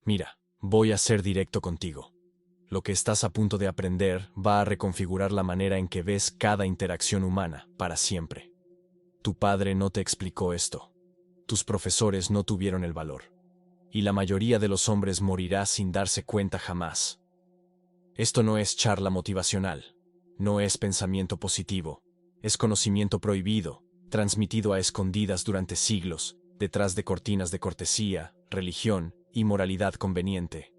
Mira, voy a ser directo contigo. Lo que estás a punto de aprender va a reconfigurar la manera en que ves cada interacción humana para siempre. Tu padre no te explicó esto. Tus profesores no tuvieron el valor. Y la mayoría de los hombres morirá sin darse cuenta jamás. Esto no es charla motivacional. No es pensamiento positivo. Es conocimiento prohibido, transmitido a escondidas durante siglos, detrás de cortinas de cortesía, religión y moralidad conveniente.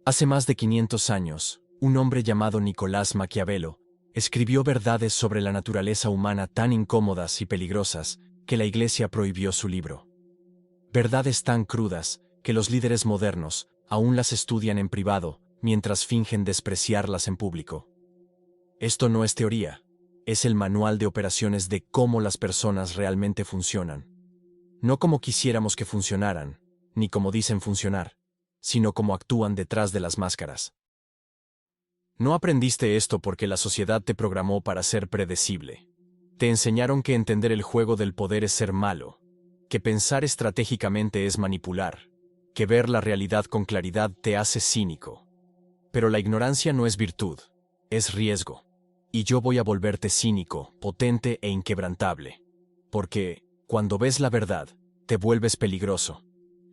Hace más de 500 años, un hombre llamado Nicolás Maquiavelo escribió verdades sobre la naturaleza humana tan incómodas y peligrosas que la Iglesia prohibió su libro. Verdades tan crudas que los líderes modernos aún las estudian en privado mientras fingen despreciarlas en público. Esto no es teoría, es el manual de operaciones de cómo las personas realmente funcionan. No como quisiéramos que funcionaran, ni como dicen funcionar, sino como actúan detrás de las máscaras. No aprendiste esto porque la sociedad te programó para ser predecible. Te enseñaron que entender el juego del poder es ser malo, que pensar estratégicamente es manipular, que ver la realidad con claridad te hace cínico. Pero la ignorancia no es virtud, es riesgo. Y yo voy a volverte cínico, potente e inquebrantable. Porque, cuando ves la verdad, te vuelves peligroso,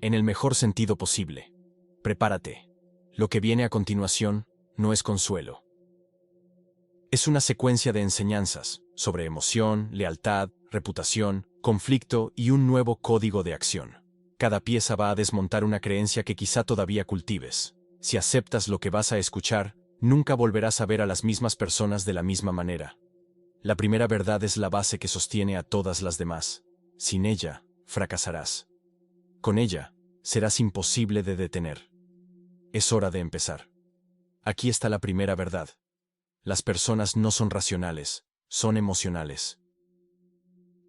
en el mejor sentido posible. Prepárate. Lo que viene a continuación no es consuelo. Es una secuencia de enseñanzas sobre emoción, lealtad, reputación, conflicto y un nuevo código de acción. Cada pieza va a desmontar una creencia que quizá todavía cultives. Si aceptas lo que vas a escuchar, nunca volverás a ver a las mismas personas de la misma manera. La primera verdad es la base que sostiene a todas las demás. Sin ella, fracasarás. Con ella, serás imposible de detener. Es hora de empezar. Aquí está la primera verdad. Las personas no son racionales, son emocionales.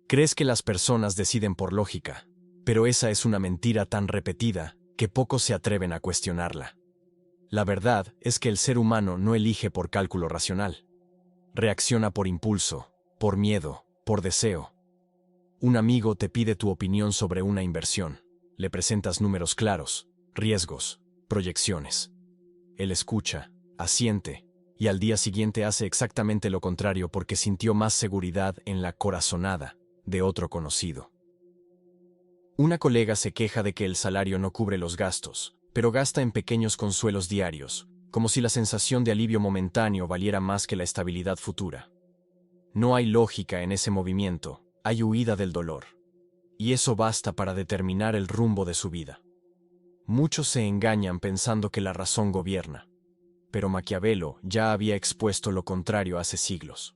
Crees que las personas deciden por lógica, pero esa es una mentira tan repetida que pocos se atreven a cuestionarla. La verdad es que el ser humano no elige por cálculo racional. Reacciona por impulso, por miedo, por deseo. Un amigo te pide tu opinión sobre una inversión. Le presentas números claros, riesgos, proyecciones. Él escucha, asiente, y al día siguiente hace exactamente lo contrario porque sintió más seguridad en la corazonada de otro conocido. Una colega se queja de que el salario no cubre los gastos, pero gasta en pequeños consuelos diarios, como si la sensación de alivio momentáneo valiera más que la estabilidad futura. No hay lógica en ese movimiento, hay huida del dolor. Y eso basta para determinar el rumbo de su vida. Muchos se engañan pensando que la razón gobierna, pero Maquiavelo ya había expuesto lo contrario hace siglos.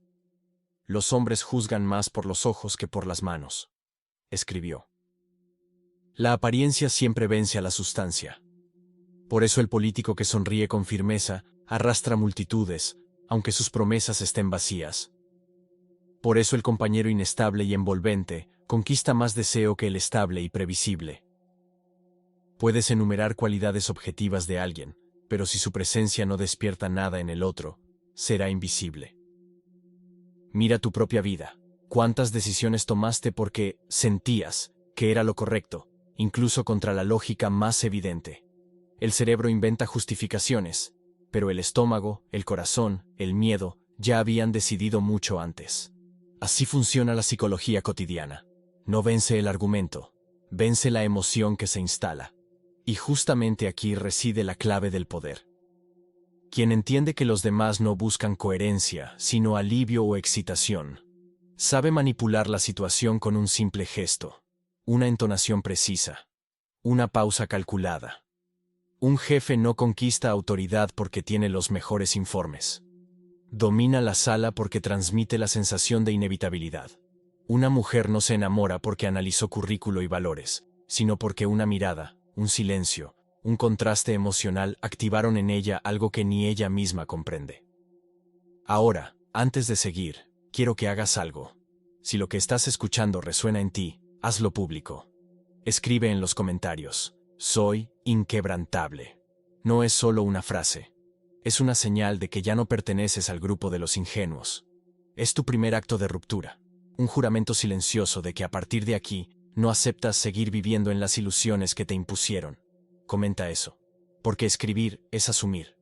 Los hombres juzgan más por los ojos que por las manos, escribió. La apariencia siempre vence a la sustancia. Por eso el político que sonríe con firmeza arrastra multitudes, aunque sus promesas estén vacías. Por eso el compañero inestable y envolvente conquista más deseo que el estable y previsible. Puedes enumerar cualidades objetivas de alguien, pero si su presencia no despierta nada en el otro, será invisible. Mira tu propia vida. ¿Cuántas decisiones tomaste porque sentías que era lo correcto, incluso contra la lógica más evidente? El cerebro inventa justificaciones, pero el estómago, el corazón, el miedo, ya habían decidido mucho antes. Así funciona la psicología cotidiana. No vence el argumento, vence la emoción que se instala. Y justamente aquí reside la clave del poder. Quien entiende que los demás no buscan coherencia, sino alivio o excitación, sabe manipular la situación con un simple gesto, una entonación precisa, una pausa calculada. Un jefe no conquista autoridad porque tiene los mejores informes. Domina la sala porque transmite la sensación de inevitabilidad. Una mujer no se enamora porque analizó currículo y valores, sino porque una mirada, un silencio, un contraste emocional activaron en ella algo que ni ella misma comprende. Ahora, antes de seguir, quiero que hagas algo. Si lo que estás escuchando resuena en ti, hazlo público. Escribe en los comentarios: soy inquebrantable. No es solo una frase. Es una señal de que ya no perteneces al grupo de los ingenuos. Es tu primer acto de ruptura. Un juramento silencioso de que a partir de aquí no aceptas seguir viviendo en las ilusiones que te impusieron. comenta eso. Porque escribir es asumir.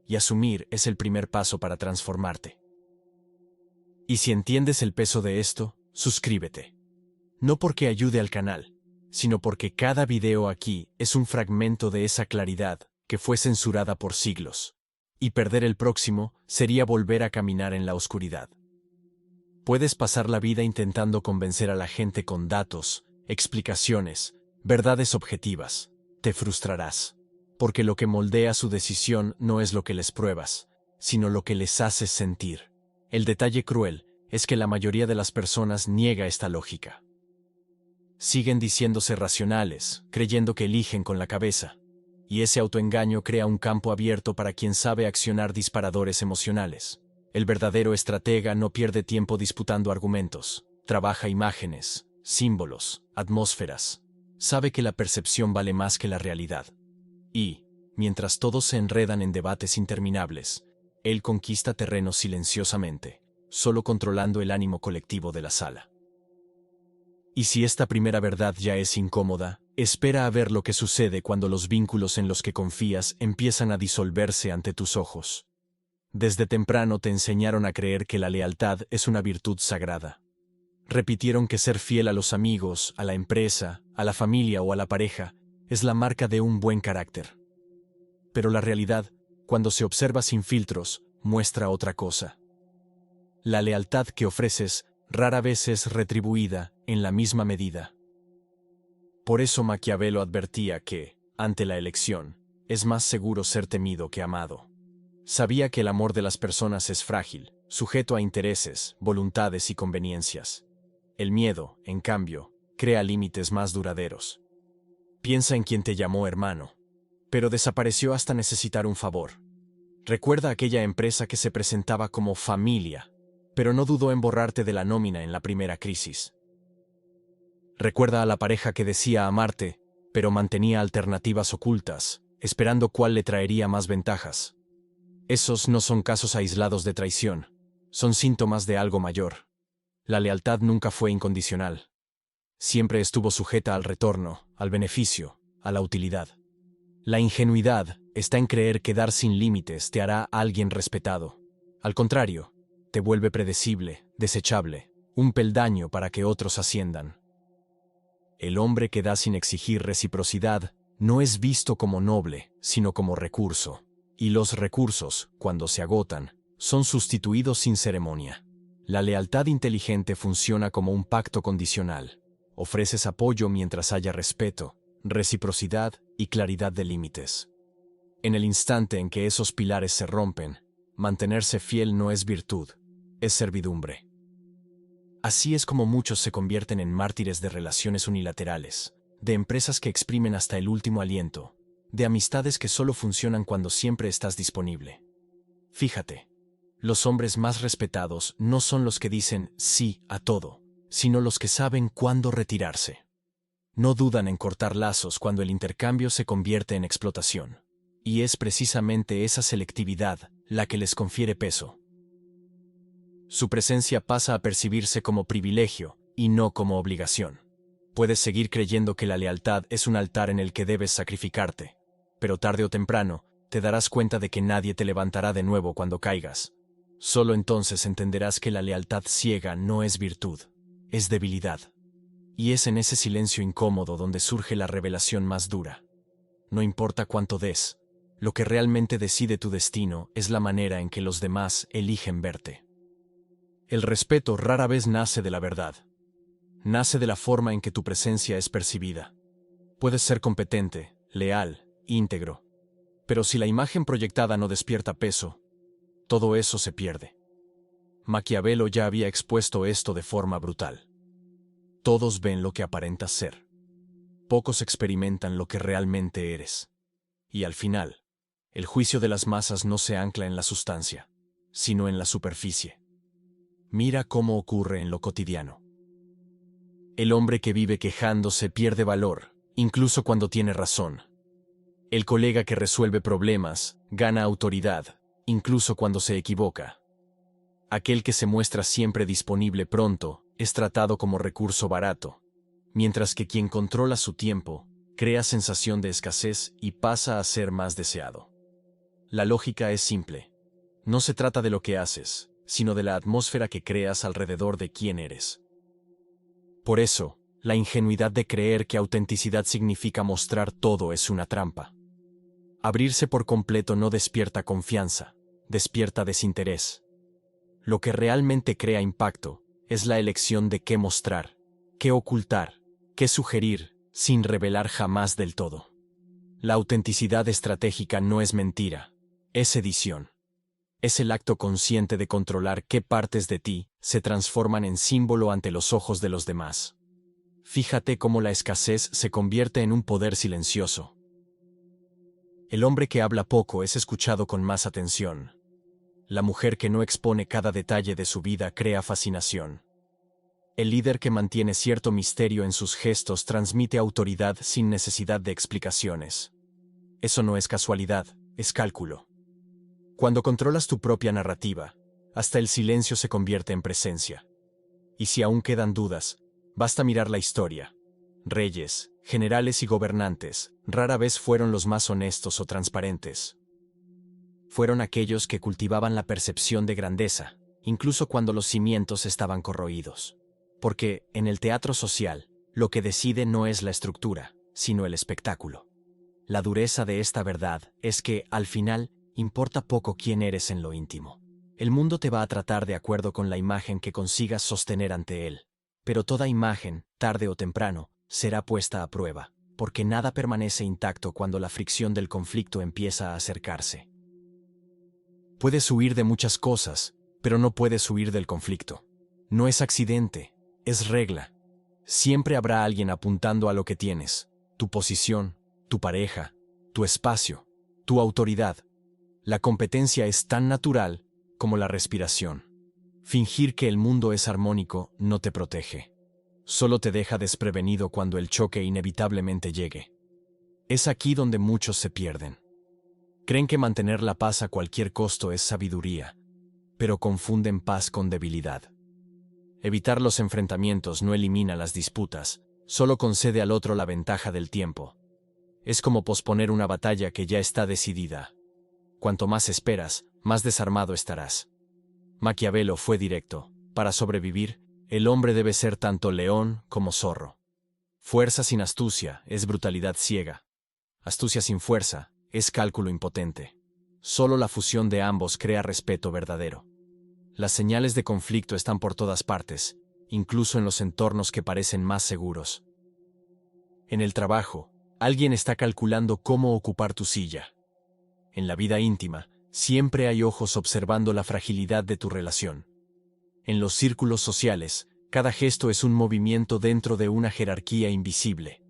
Y asumir es el primer paso para transformarte. Y si entiendes el peso de esto, suscríbete. No porque ayude al canal, sino porque cada video aquí es un fragmento de esa claridad que fue censurada por siglos. Y perder el próximo sería volver a caminar en la oscuridad. Puedes pasar la vida intentando convencer a la gente con datos, explicaciones, verdades objetivas. Te frustrarás, porque lo que moldea su decisión no es lo que les pruebas, sino lo que les haces sentir. El detalle cruel es que la mayoría de las personas niega esta lógica. Siguen diciéndose racionales, creyendo que eligen con la cabeza, y ese autoengaño crea un campo abierto para quien sabe accionar disparadores emocionales. El verdadero estratega no pierde tiempo disputando argumentos, trabaja imágenes, símbolos, atmósferas. Sabe que la percepción vale más que la realidad. Y, mientras todos se enredan en debates interminables, él conquista terreno silenciosamente, solo controlando el ánimo colectivo de la sala. Y si esta primera verdad ya es incómoda, espera a ver lo que sucede cuando los vínculos en los que confías empiezan a disolverse ante tus ojos. Desde temprano te enseñaron a creer que la lealtad es una virtud sagrada. Repitieron que ser fiel a los amigos, a la empresa, a la familia o a la pareja es la marca de un buen carácter. Pero la realidad, cuando se observa sin filtros, muestra otra cosa. La lealtad que ofreces rara vez es retribuida en la misma medida. Por eso Maquiavelo advertía que, ante la elección, es más seguro ser temido que amado. Sabía que el amor de las personas es frágil, sujeto a intereses, voluntades y conveniencias. El miedo, en cambio, crea límites más duraderos. Piensa en quien te llamó hermano, pero desapareció hasta necesitar un favor. Recuerda aquella empresa que se presentaba como familia, pero no dudó en borrarte de la nómina en la primera crisis. Recuerda a la pareja que decía amarte, pero mantenía alternativas ocultas, esperando cuál le traería más ventajas. Esos no son casos aislados de traición, son síntomas de algo mayor. La lealtad nunca fue incondicional. Siempre estuvo sujeta al retorno, al beneficio, a la utilidad. La ingenuidad está en creer que dar sin límites te hará a alguien respetado. Al contrario, te vuelve predecible, desechable, un peldaño para que otros asciendan. El hombre que da sin exigir reciprocidad no es visto como noble, sino como recurso. Y los recursos, cuando se agotan, son sustituidos sin ceremonia. La lealtad inteligente funciona como un pacto condicional. Ofreces apoyo mientras haya respeto, reciprocidad y claridad de límites. En el instante en que esos pilares se rompen, mantenerse fiel no es virtud, es servidumbre. Así es como muchos se convierten en mártires de relaciones unilaterales, de empresas que exprimen hasta el último aliento, de amistades que solo funcionan cuando siempre estás disponible. Fíjate, los hombres más respetados no son los que dicen sí a todo, sino los que saben cuándo retirarse. No dudan en cortar lazos cuando el intercambio se convierte en explotación. Y es precisamente esa selectividad la que les confiere peso. Su presencia pasa a percibirse como privilegio y no como obligación. Puedes seguir creyendo que la lealtad es un altar en el que debes sacrificarte, pero tarde o temprano te darás cuenta de que nadie te levantará de nuevo cuando caigas. Solo entonces entenderás que la lealtad ciega no es virtud, es debilidad. Y es en ese silencio incómodo donde surge la revelación más dura. No importa cuánto des, lo que realmente decide tu destino es la manera en que los demás eligen verte. El respeto rara vez nace de la verdad. Nace de la forma en que tu presencia es percibida. Puedes ser competente, leal, íntegro, pero si la imagen proyectada no despierta peso, todo eso se pierde. Maquiavelo ya había expuesto esto de forma brutal. Todos ven lo que aparentas ser. Pocos experimentan lo que realmente eres. Y al final, el juicio de las masas no se ancla en la sustancia, sino en la superficie. Mira cómo ocurre en lo cotidiano. El hombre que vive quejándose pierde valor, incluso cuando tiene razón. El colega que resuelve problemas gana autoridad, incluso cuando se equivoca. Aquel que se muestra siempre disponible pronto es tratado como recurso barato, mientras que quien controla su tiempo crea sensación de escasez y pasa a ser más deseado. La lógica es simple. No se trata de lo que haces, sino de la atmósfera que creas alrededor de quién eres. Por eso, la ingenuidad de creer que autenticidad significa mostrar todo es una trampa. Abrirse por completo no despierta confianza, despierta desinterés. Lo que realmente crea impacto es la elección de qué mostrar, qué ocultar, qué sugerir, sin revelar jamás del todo. La autenticidad estratégica no es mentira, es edición. Es el acto consciente de controlar qué partes de ti se transforman en símbolo ante los ojos de los demás. Fíjate cómo la escasez se convierte en un poder silencioso. El hombre que habla poco es escuchado con más atención. La mujer que no expone cada detalle de su vida crea fascinación. El líder que mantiene cierto misterio en sus gestos transmite autoridad sin necesidad de explicaciones. Eso no es casualidad, es cálculo. Cuando controlas tu propia narrativa, hasta el silencio se convierte en presencia. Y si aún quedan dudas, basta mirar la historia. Reyes, generales y gobernantes rara vez fueron los más honestos o transparentes. Fueron aquellos que cultivaban la percepción de grandeza, incluso cuando los cimientos estaban corroídos. Porque, en el teatro social, lo que decide no es la estructura, sino el espectáculo. La dureza de esta verdad es que, al final, importa poco quién eres en lo íntimo. El mundo te va a tratar de acuerdo con la imagen que consigas sostener ante él. Pero toda imagen, tarde o temprano, será puesta a prueba, porque nada permanece intacto cuando la fricción del conflicto empieza a acercarse. Puedes huir de muchas cosas, pero no puedes huir del conflicto. No es accidente, es regla. Siempre habrá alguien apuntando a lo que tienes, tu posición, tu pareja, tu espacio, tu autoridad. La competencia es tan natural como la respiración. Fingir que el mundo es armónico no te protege. Solo te deja desprevenido cuando el choque inevitablemente llegue. Es aquí donde muchos se pierden. Creen que mantener la paz a cualquier costo es sabiduría, pero confunden paz con debilidad. Evitar los enfrentamientos no elimina las disputas, solo concede al otro la ventaja del tiempo. Es como posponer una batalla que ya está decidida. Cuanto más esperas, más desarmado estarás. Maquiavelo fue directo. Para sobrevivir, el hombre debe ser tanto león como zorro. Fuerza sin astucia es brutalidad ciega. Astucia sin fuerza es cálculo impotente. Solo la fusión de ambos crea respeto verdadero. Las señales de conflicto están por todas partes, incluso en los entornos que parecen más seguros. En el trabajo, alguien está calculando cómo ocupar tu silla. En la vida íntima, siempre hay ojos observando la fragilidad de tu relación. En los círculos sociales, cada gesto es un movimiento dentro de una jerarquía invisible.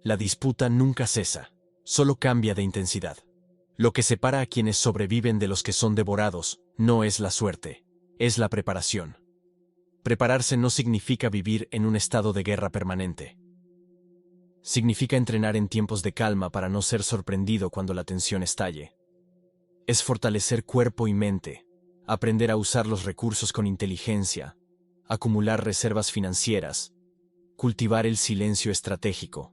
La disputa nunca cesa, solo cambia de intensidad. Lo que separa a quienes sobreviven de los que son devorados no es la suerte, es la preparación. Prepararse no significa vivir en un estado de guerra permanente. Significa entrenar en tiempos de calma para no ser sorprendido cuando la tensión estalle. Es fortalecer cuerpo y mente, aprender a usar los recursos con inteligencia, acumular reservas financieras, cultivar el silencio estratégico.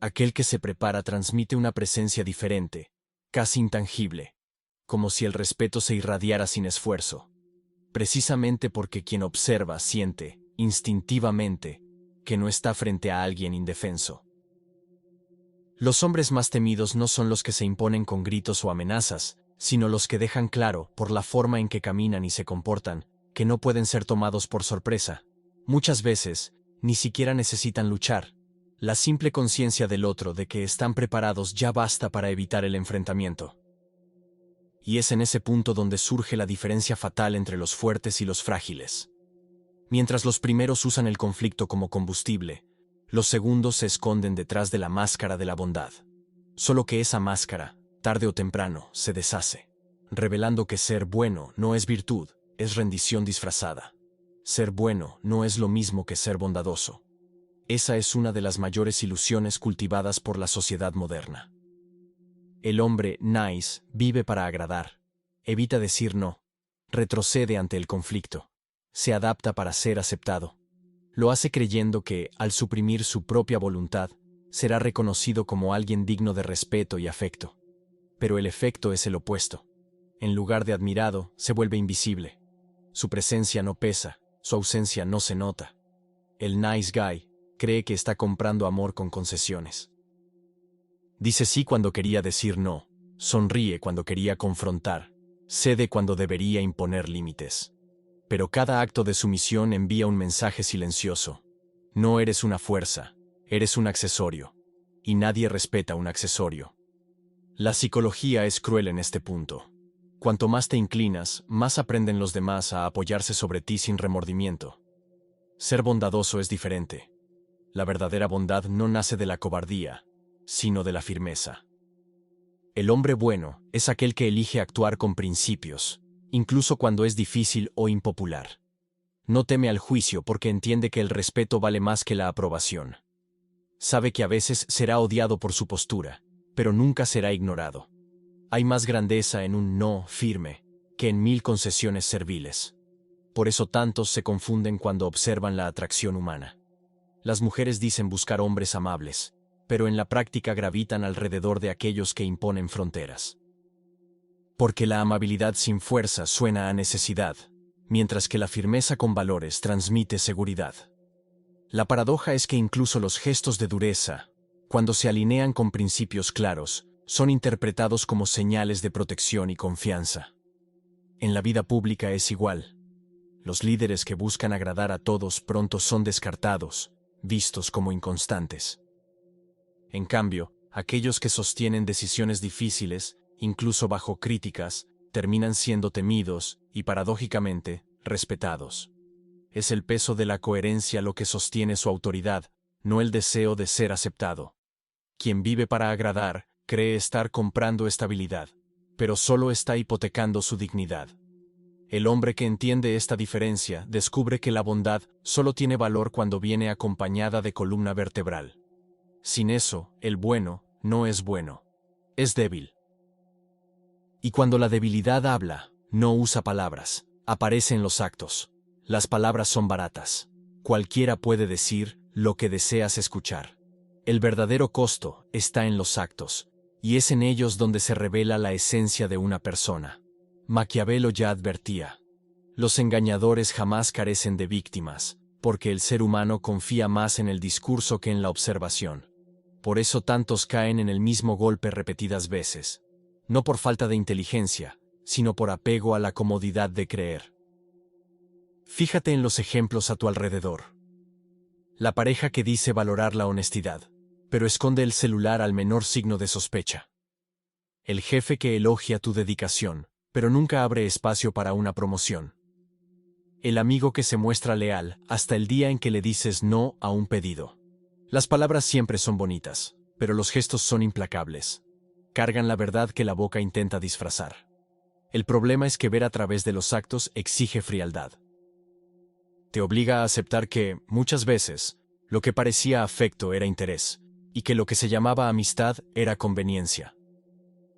Aquel que se prepara transmite una presencia diferente, casi intangible, como si el respeto se irradiara sin esfuerzo. Precisamente porque quien observa siente, instintivamente, que no está frente a alguien indefenso. Los hombres más temidos no son los que se imponen con gritos o amenazas, sino los que dejan claro, por la forma en que caminan y se comportan, que no pueden ser tomados por sorpresa. Muchas veces, ni siquiera necesitan luchar. La simple conciencia del otro de que están preparados ya basta para evitar el enfrentamiento. Y es en ese punto donde surge la diferencia fatal entre los fuertes y los frágiles. Mientras los primeros usan el conflicto como combustible, los segundos se esconden detrás de la máscara de la bondad. Solo que esa máscara, tarde o temprano, se deshace, revelando que ser bueno no es virtud, es rendición disfrazada. Ser bueno no es lo mismo que ser bondadoso. Esa es una de las mayores ilusiones cultivadas por la sociedad moderna. El hombre nice vive para agradar, evita decir no, retrocede ante el conflicto, se adapta para ser aceptado. Lo hace creyendo que, al suprimir su propia voluntad, será reconocido como alguien digno de respeto y afecto. Pero el efecto es el opuesto. En lugar de admirado, se vuelve invisible. Su presencia no pesa, su ausencia no se nota. El nice guy cree que está comprando amor con concesiones. Dice sí cuando quería decir no, sonríe cuando quería confrontar, cede cuando debería imponer límites. Pero cada acto de sumisión envía un mensaje silencioso. No eres una fuerza, eres un accesorio. Y nadie respeta un accesorio. La psicología es cruel en este punto. Cuanto más te inclinas, más aprenden los demás a apoyarse sobre ti sin remordimiento. Ser bondadoso es diferente. La verdadera bondad no nace de la cobardía, sino de la firmeza. El hombre bueno es aquel que elige actuar con principios, incluso cuando es difícil o impopular. No teme al juicio porque entiende que el respeto vale más que la aprobación. Sabe que a veces será odiado por su postura, pero nunca será ignorado. Hay más grandeza en un no firme que en 1000 concesiones serviles. Por eso tantos se confunden cuando observan la atracción humana. Las mujeres dicen buscar hombres amables, pero en la práctica gravitan alrededor de aquellos que imponen fronteras. Porque la amabilidad sin fuerza suena a necesidad, mientras que la firmeza con valores transmite seguridad. La paradoja es que incluso los gestos de dureza, cuando se alinean con principios claros, son interpretados como señales de protección y confianza. En la vida pública es igual. Los líderes que buscan agradar a todos pronto son descartados, vistos como inconstantes. En cambio, aquellos que sostienen decisiones difíciles, incluso bajo críticas, terminan siendo temidos y, paradójicamente, respetados. Es el peso de la coherencia lo que sostiene su autoridad, no el deseo de ser aceptado. Quien vive para agradar, cree estar comprando estabilidad, pero solo está hipotecando su dignidad. El hombre que entiende esta diferencia descubre que la bondad solo tiene valor cuando viene acompañada de columna vertebral. Sin eso, el bueno no es bueno. Es débil. Y cuando la debilidad habla, no usa palabras, aparece en los actos. Las palabras son baratas. Cualquiera puede decir lo que deseas escuchar. El verdadero costo está en los actos, y es en ellos donde se revela la esencia de una persona. Maquiavelo ya advertía: los engañadores jamás carecen de víctimas, porque el ser humano confía más en el discurso que en la observación. Por eso tantos caen en el mismo golpe repetidas veces, no por falta de inteligencia, sino por apego a la comodidad de creer. Fíjate en los ejemplos a tu alrededor. La pareja que dice valorar la honestidad, pero esconde el celular al menor signo de sospecha. El jefe que elogia tu dedicación, pero nunca abre espacio para una promoción. El amigo que se muestra leal hasta el día en que le dices no a un pedido. Las palabras siempre son bonitas, pero los gestos son implacables. Cargan la verdad que la boca intenta disfrazar. El problema es que ver a través de los actos exige frialdad. Te obliga a aceptar que, muchas veces, lo que parecía afecto era interés, y que lo que se llamaba amistad era conveniencia.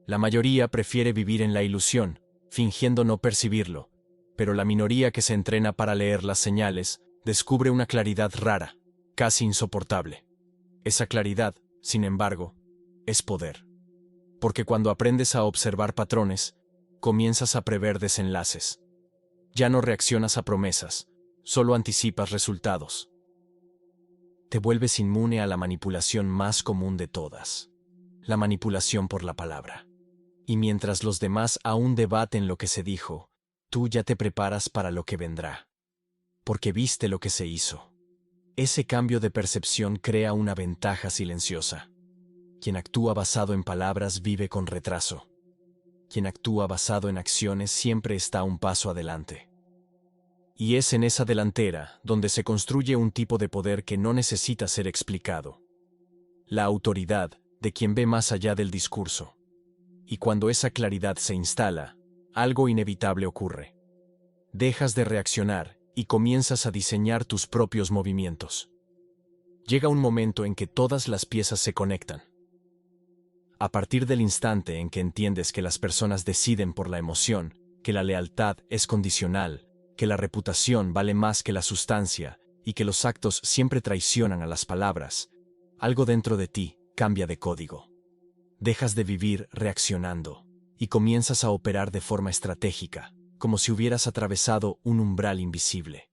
La mayoría prefiere vivir en la ilusión, fingiendo no percibirlo, pero la minoría que se entrena para leer las señales descubre una claridad rara, casi insoportable. Esa claridad, sin embargo, es poder. Porque cuando aprendes a observar patrones, comienzas a prever desenlaces. Ya no reaccionas a promesas, solo anticipas resultados. Te vuelves inmune a la manipulación más común de todas: la manipulación por la palabra. Y mientras los demás aún debaten lo que se dijo, tú ya te preparas para lo que vendrá. Porque viste lo que se hizo. Ese cambio de percepción crea una ventaja silenciosa. Quien actúa basado en palabras vive con retraso. Quien actúa basado en acciones siempre está un paso adelante. Y es en esa delantera donde se construye un tipo de poder que no necesita ser explicado. La autoridad de quien ve más allá del discurso. Y cuando esa claridad se instala, algo inevitable ocurre. Dejas de reaccionar y comienzas a diseñar tus propios movimientos. Llega un momento en que todas las piezas se conectan. A partir del instante en que entiendes que las personas deciden por la emoción, que la lealtad es condicional, que la reputación vale más que la sustancia y que los actos siempre traicionan a las palabras, algo dentro de ti cambia de código. Dejas de vivir reaccionando y comienzas a operar de forma estratégica, como si hubieras atravesado un umbral invisible.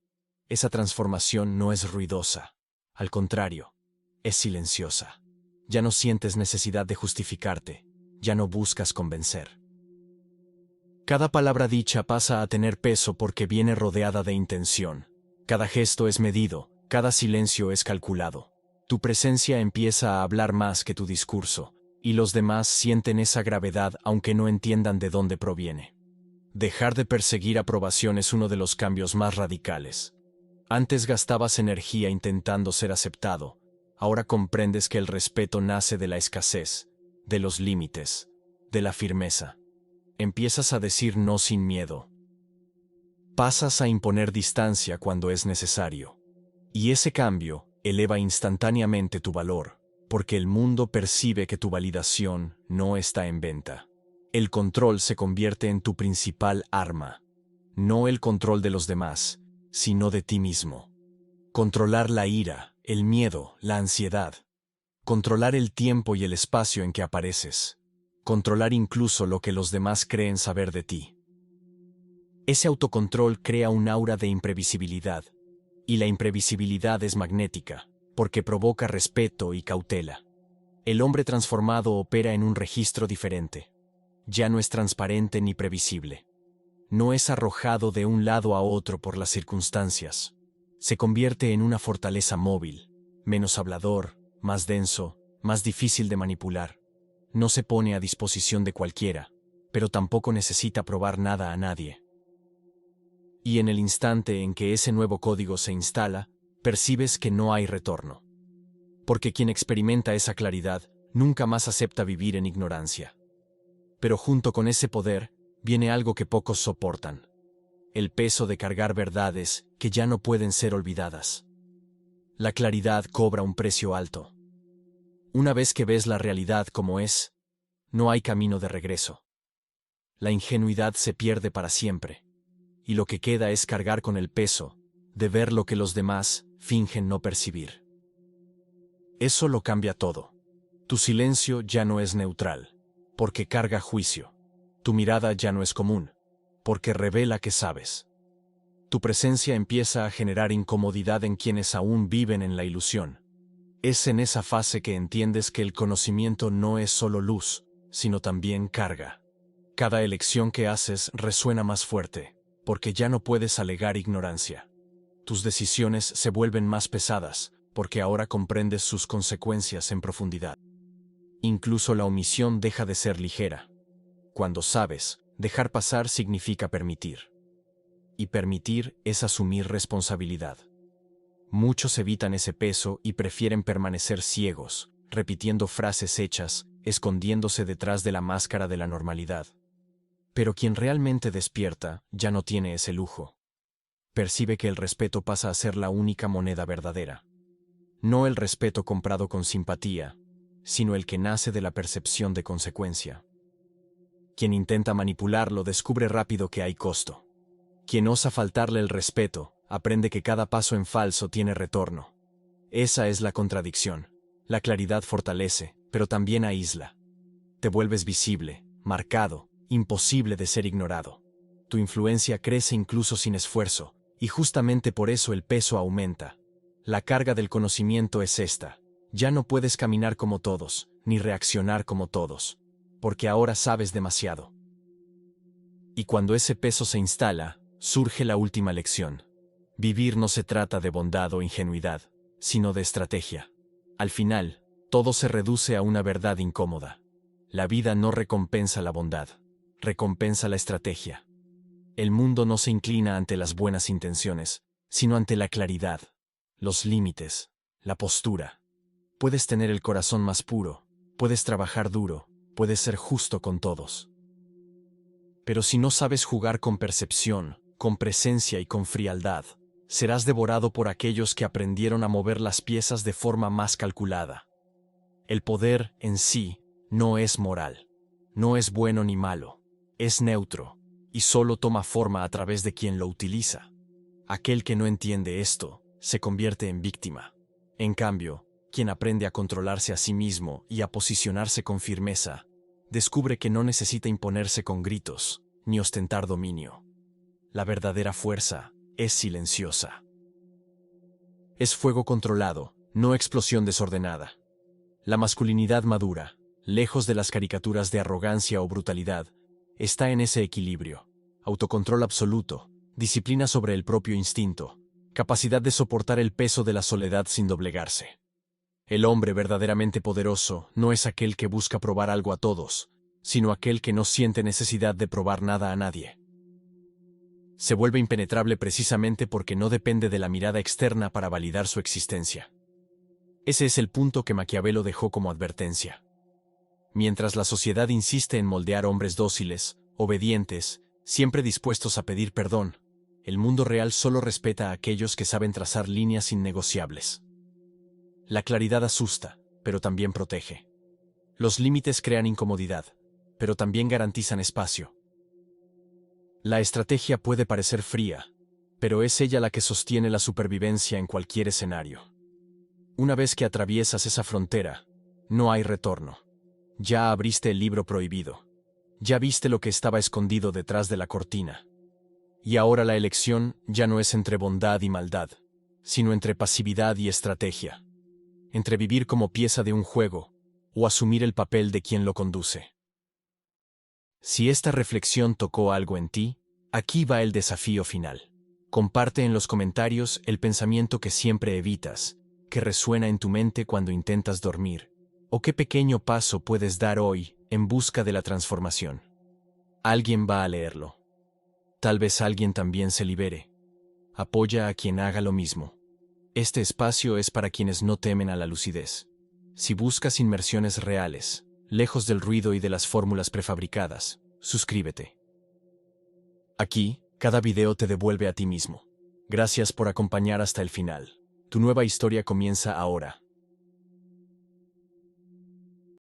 Esa transformación no es ruidosa, al contrario, es silenciosa. Ya no sientes necesidad de justificarte, ya no buscas convencer. Cada palabra dicha pasa a tener peso porque viene rodeada de intención. Cada gesto es medido, cada silencio es calculado. Tu presencia empieza a hablar más que tu discurso, y los demás sienten esa gravedad aunque no entiendan de dónde proviene. Dejar de perseguir aprobación es uno de los cambios más radicales. Antes gastabas energía intentando ser aceptado, ahora comprendes que el respeto nace de la escasez, de los límites, de la firmeza. Empiezas a decir no sin miedo. Pasas a imponer distancia cuando es necesario. Y ese cambio eleva instantáneamente tu valor, porque el mundo percibe que tu validación no está en venta. El control se convierte en tu principal arma. No el control de los demás, sino de ti mismo. Controlar la ira, el miedo, la ansiedad. Controlar el tiempo y el espacio en que apareces. Controlar incluso lo que los demás creen saber de ti. Ese autocontrol crea un aura de imprevisibilidad, y la imprevisibilidad es magnética, porque provoca respeto y cautela. El hombre transformado opera en un registro diferente. Ya no es transparente ni previsible. No es arrojado de un lado a otro por las circunstancias. Se convierte en una fortaleza móvil, menos hablador, más denso, más difícil de manipular. No se pone a disposición de cualquiera, pero tampoco necesita probar nada a nadie. Y en el instante en que ese nuevo código se instala, percibes que no hay retorno. Porque quien experimenta esa claridad nunca más acepta vivir en ignorancia. Pero junto con ese poder viene algo que pocos soportan: el peso de cargar verdades que ya no pueden ser olvidadas. La claridad cobra un precio alto. Una vez que ves la realidad como es, no hay camino de regreso. La ingenuidad se pierde para siempre, y lo que queda es cargar con el peso de ver lo que los demás fingen no percibir. Eso lo cambia todo. Tu silencio ya no es neutral, porque carga juicio. Tu mirada ya no es común, porque revela que sabes. Tu presencia empieza a generar incomodidad en quienes aún viven en la ilusión. Es en esa fase que entiendes que el conocimiento no es solo luz, sino también carga. Cada elección que haces resuena más fuerte, porque ya no puedes alegar ignorancia. Tus decisiones se vuelven más pesadas, porque ahora comprendes sus consecuencias en profundidad. Incluso la omisión deja de ser ligera. Cuando sabes, dejar pasar significa permitir. Y permitir es asumir responsabilidad. Muchos evitan ese peso y prefieren permanecer ciegos, repitiendo frases hechas, escondiéndose detrás de la máscara de la normalidad. Pero quien realmente despierta ya no tiene ese lujo. Percibe que el respeto pasa a ser la única moneda verdadera. No el respeto comprado con simpatía, sino el que nace de la percepción de consecuencia. Quien intenta manipularlo descubre rápido que hay costo. Quien osa faltarle el respeto, aprende que cada paso en falso tiene retorno. Esa es la contradicción. La claridad fortalece, pero también aísla. Te vuelves visible, marcado, imposible de ser ignorado. Tu influencia crece incluso sin esfuerzo, y justamente por eso el peso aumenta. La carga del conocimiento es esta. Ya no puedes caminar como todos, ni reaccionar como todos, porque ahora sabes demasiado. Y cuando ese peso se instala, surge la última lección. Vivir no se trata de bondad o ingenuidad, sino de estrategia. Al final, todo se reduce a una verdad incómoda. La vida no recompensa la bondad, recompensa la estrategia. El mundo no se inclina ante las buenas intenciones, sino ante la claridad, los límites, la postura. Puedes tener el corazón más puro, puedes trabajar duro, puedes ser justo con todos. Pero si no sabes jugar con percepción, con presencia y con frialdad, serás devorado por aquellos que aprendieron a mover las piezas de forma más calculada. El poder en sí no es moral, no es bueno ni malo, es neutro, y solo toma forma a través de quien lo utiliza. Aquel que no entiende esto se convierte en víctima. En cambio, Quien aprende a controlarse a sí mismo y a posicionarse con firmeza, descubre que no necesita imponerse con gritos, ni ostentar dominio. La verdadera fuerza es silenciosa. Es fuego controlado, no explosión desordenada. La masculinidad madura, lejos de las caricaturas de arrogancia o brutalidad, está en ese equilibrio. Autocontrol absoluto, disciplina sobre el propio instinto, capacidad de soportar el peso de la soledad sin doblegarse. El hombre verdaderamente poderoso no es aquel que busca probar algo a todos, sino aquel que no siente necesidad de probar nada a nadie. Se vuelve impenetrable precisamente porque no depende de la mirada externa para validar su existencia. Ese es el punto que Maquiavelo dejó como advertencia. Mientras la sociedad insiste en moldear hombres dóciles, obedientes, siempre dispuestos a pedir perdón, el mundo real solo respeta a aquellos que saben trazar líneas innegociables. La claridad asusta, pero también protege. Los límites crean incomodidad, pero también garantizan espacio. La estrategia puede parecer fría, pero es ella la que sostiene la supervivencia en cualquier escenario. Una vez que atraviesas esa frontera, no hay retorno. Ya abriste el libro prohibido. Ya viste lo que estaba escondido detrás de la cortina. Y ahora la elección ya no es entre bondad y maldad, sino entre pasividad y estrategia. Entre vivir como pieza de un juego, o asumir el papel de quien lo conduce. Si esta reflexión tocó algo en ti, aquí va el desafío final. Comparte en los comentarios el pensamiento que siempre evitas, que resuena en tu mente cuando intentas dormir, o qué pequeño paso puedes dar hoy en busca de la transformación. Alguien va a leerlo. Tal vez alguien también se libere. Apoya a quien haga lo mismo. Este espacio es para quienes no temen a la lucidez. Si buscas inmersiones reales, lejos del ruido y de las fórmulas prefabricadas, suscríbete. Aquí, cada video te devuelve a ti mismo. Gracias por acompañar hasta el final. Tu nueva historia comienza ahora.